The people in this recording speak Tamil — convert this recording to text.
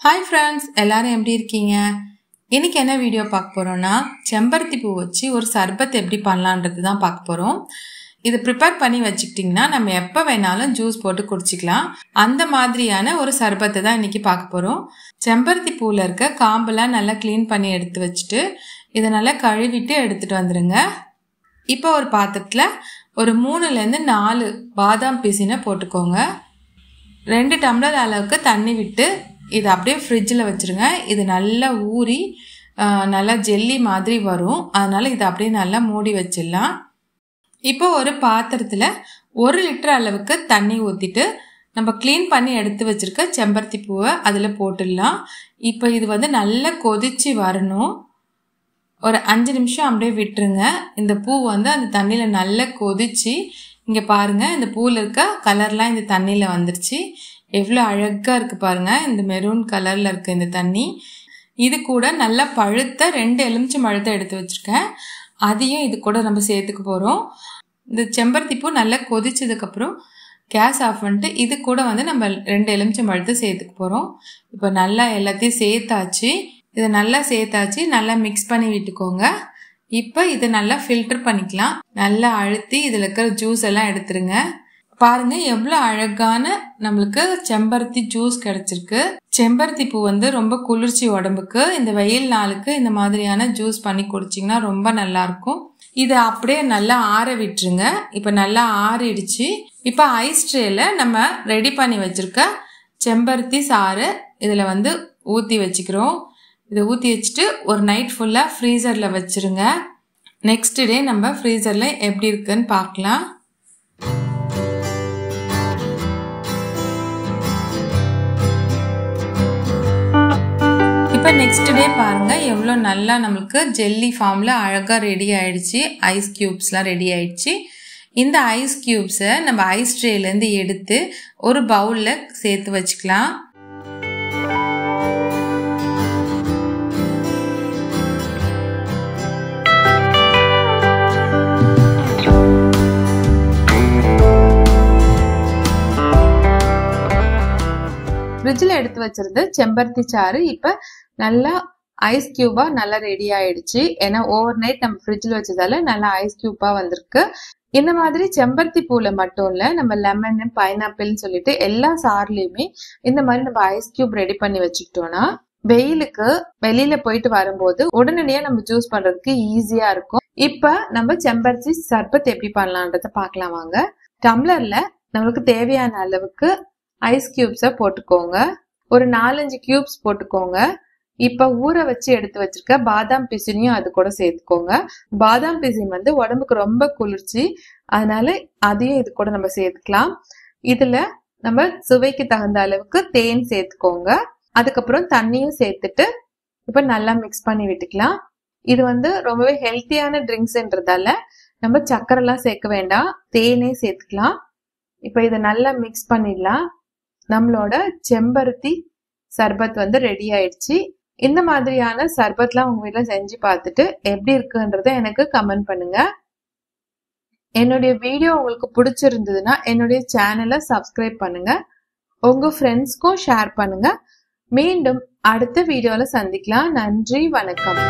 ஹாய் ஃப்ரெண்ட்ஸ், எல்லாரும் எப்படி இருக்கீங்க? இன்னைக்கு என்ன வீடியோ பார்க்க போகிறோன்னா, செம்பருத்தி பூ வச்சு ஒரு சர்பத் எப்படி பண்ணலான்றது தான் பார்க்க போகிறோம். இது ப்ரிப்பேர் பண்ணி வச்சுக்கிட்டிங்கன்னா நம்ம எப்போ வேணாலும் ஜூஸ் போட்டு குடிச்சிக்கலாம். அந்த மாதிரியான ஒரு சர்பத்தை தான் இன்றைக்கி பார்க்க போகிறோம். செம்பருத்தி பூவில் இருக்க காம்பெல்லாம் நல்லா க்ளீன் பண்ணி எடுத்து வச்சுட்டு இதை நல்லா கழுவிட்டு எடுத்துகிட்டு வந்துடுங்க. இப்போ ஒரு பாத்திரத்தில் ஒரு 3லேருந்து 4 பாதாம் பிசினை போட்டுக்கோங்க. 2 டம்ளர் அளவுக்கு தண்ணி விட்டு இதை அப்படியே ஃப்ரிட்ஜில் வச்சுருங்க. இது நல்லா ஊறி நல்லா ஜெல்லி மாதிரி வரும். அதனால் இதை அப்படியே நல்லா மூடி வச்சிடலாம். இப்போ ஒரு பாத்திரத்தில் 1 லிட்டர் அளவுக்கு தண்ணி ஊற்றிட்டு நம்ம க்ளீன் பண்ணி எடுத்து வச்சுருக்க செம்பருத்தி பூவை அதில் போட்டுடலாம். இப்போ இது நல்லா கொதிச்சு வரணும். ஒரு 5 நிமிஷம் அப்படியே விட்டுருங்க. இந்த பூ அந்த தண்ணியில் நல்லா கொதிச்சு, இங்கே பாருங்கள், இந்த பூவில் இருக்க கலர்லாம் இந்த தண்ணியில் வந்துருச்சு. எவ்வளோ அழகாக இருக்குது பாருங்கள். இந்த மெரூன் கலரில் இருக்குது இந்த தண்ணி. இது கூட நல்லா பழுத்த 2 எலுமிச்சை பழத்தை எடுத்து வச்சுருக்கேன். அதையும் இது கூட நம்ம சேர்த்துக்க போகிறோம். இந்த செம்பருத்தி பூ நல்லா கொதிச்சதுக்கப்புறம் கேஸ் ஆஃப் பண்ணிட்டு இது கூட நம்ம 2 எலுமிச்சை பழத்தை சேர்த்துக்க போகிறோம். இப்போ நல்லா எல்லாத்தையும் சேர்த்தாச்சு. இதை நல்லா சேர்த்தாச்சு. நல்லா மிக்ஸ் பண்ணி விட்டுக்கோங்க. இப்போ இதை நல்லா ஃபில்டர் பண்ணிக்கலாம். நல்லா அழுத்தி இதில் இருக்கிற ஜூஸ் எல்லாம் எடுத்துருங்க. பாருங்க எவ்வளோ அழகான நம்மளுக்கு செம்பருத்தி ஜூஸ் கிடைச்சிருக்கு. செம்பருத்தி பூ ரொம்ப குளிர்ச்சி உடம்புக்கு. இந்த வெயில் நாளுக்கு இந்த மாதிரியான ஜூஸ் பண்ணி குடிச்சிங்கன்னா ரொம்ப நல்லா இருக்கும். இதை அப்படியே நல்லா ஆற விட்டுருங்க. இப்போ நல்லா ஆறிடுச்சு. இப்போ ஐஸ் ட்ரேல நம்ம ரெடி பண்ணி வச்சிருக்க செம்பருத்தி சாறு இதில் ஊற்றி வச்சுக்கிறோம். இதை ஊற்றி வச்சுட்டு ஒரு நைட் ஃபுல்லாக ஃப்ரீசரில் வச்சுருங்க. நெக்ஸ்ட் டே நம்ம ஃப்ரீசரில் எப்படி இருக்குன்னு பார்க்கலாம். இப்போ நெக்ஸ்ட் டே பாருங்கள் எவ்வளோ நல்லா நம்மளுக்கு ஜெல்லி ஃபார்மில் அழகாக ரெடி ஆகிடுச்சு. ஐஸ் க்யூப்ஸ்லாம் ரெடி ஆகிடுச்சு. இந்த ஐஸ் க்யூப்ஸை நம்ம ஐஸ் ட்ரேலேருந்து எடுத்து ஒரு பவுலில் சேர்த்து வச்சுக்கலாம். ஃப்ரிட்ஜில் எடுத்து வச்சிருந்து செம்பருத்தி சாறு இப்போ நல்லா ஐஸ் கியூபாக நல்லா ரெடி ஆயிடுச்சு. ஏன்னா ஓவர் நைட் நம்ம ஃப்ரிட்ஜில் வச்சதால நல்லா ஐஸ் கியூபாக வந்திருக்கு. இந்த மாதிரி செம்பருத்தி பூவில் மட்டும் இல்லை, நம்ம லெமன், பைனாப்பிள்னு சொல்லிட்டு எல்லா சார்லையுமே இந்த மாதிரி நம்ம ஐஸ் கியூப் ரெடி பண்ணி வச்சுக்கிட்டோம்னா வெயிலுக்கு வெளியில போயிட்டு வரும்போது உடனடியாக நம்ம ஜூஸ் பண்றதுக்கு ஈஸியா இருக்கும். இப்போ நம்ம செம்பருத்தி சர்பத் எப்படி பண்ணலான்றத பார்க்கலாம் வாங்க. டம்ளர்ல நம்மளுக்கு தேவையான அளவுக்கு ஐஸ் கியூப்ஸை போட்டுக்கோங்க. ஒரு 4-5 கியூப்ஸ் போட்டுக்கோங்க. இப்போ ஊற வச்சு எடுத்து வச்சிருக்க பாதாம் பிசினையும் அது கூட சேர்த்துக்கோங்க. பாதாம் பிசின் உடம்புக்கு ரொம்ப குளிர்ச்சி, அதனால அதையும் இது கூட நம்ம சேர்த்துக்கலாம். இதுல நம்ம சுவைக்கு தகுந்த அளவுக்கு தேன் சேர்த்துக்கோங்க. அதுக்கப்புறம் தண்ணியும் சேர்த்துட்டு இப்போ நல்லா மிக்ஸ் பண்ணி விட்டுக்கலாம். இது ரொம்பவே ஹெல்த்தியான ட்ரிங்க்ஸ்ன்றதால நம்ம சக்கரெல்லாம் சேர்க்க வேண்டாம், தேனே சேர்த்துக்கலாம். இப்போ இதை நல்லா மிக்ஸ் பண்ணிடலாம். நம்மளோட செம்பருத்தி சர்பத் ரெடி ஆயிடுச்சு. இந்த மாதிரியான சர்பத்லாம் உங்க வீட்டில் செஞ்சு பார்த்துட்டு எப்படி இருக்குன்றத எனக்கு கமெண்ட் பண்ணுங்க. என்னுடைய வீடியோ உங்களுக்கு பிடிச்சிருந்ததுன்னா என்னுடைய சேனலை சப்ஸ்கிரைப் பண்ணுங்க. உங்க ஃப்ரெண்ட்ஸ்க்கும் ஷேர் பண்ணுங்க. மீண்டும் அடுத்த வீடியோல சந்திக்கலாம். நன்றி, வணக்கம்.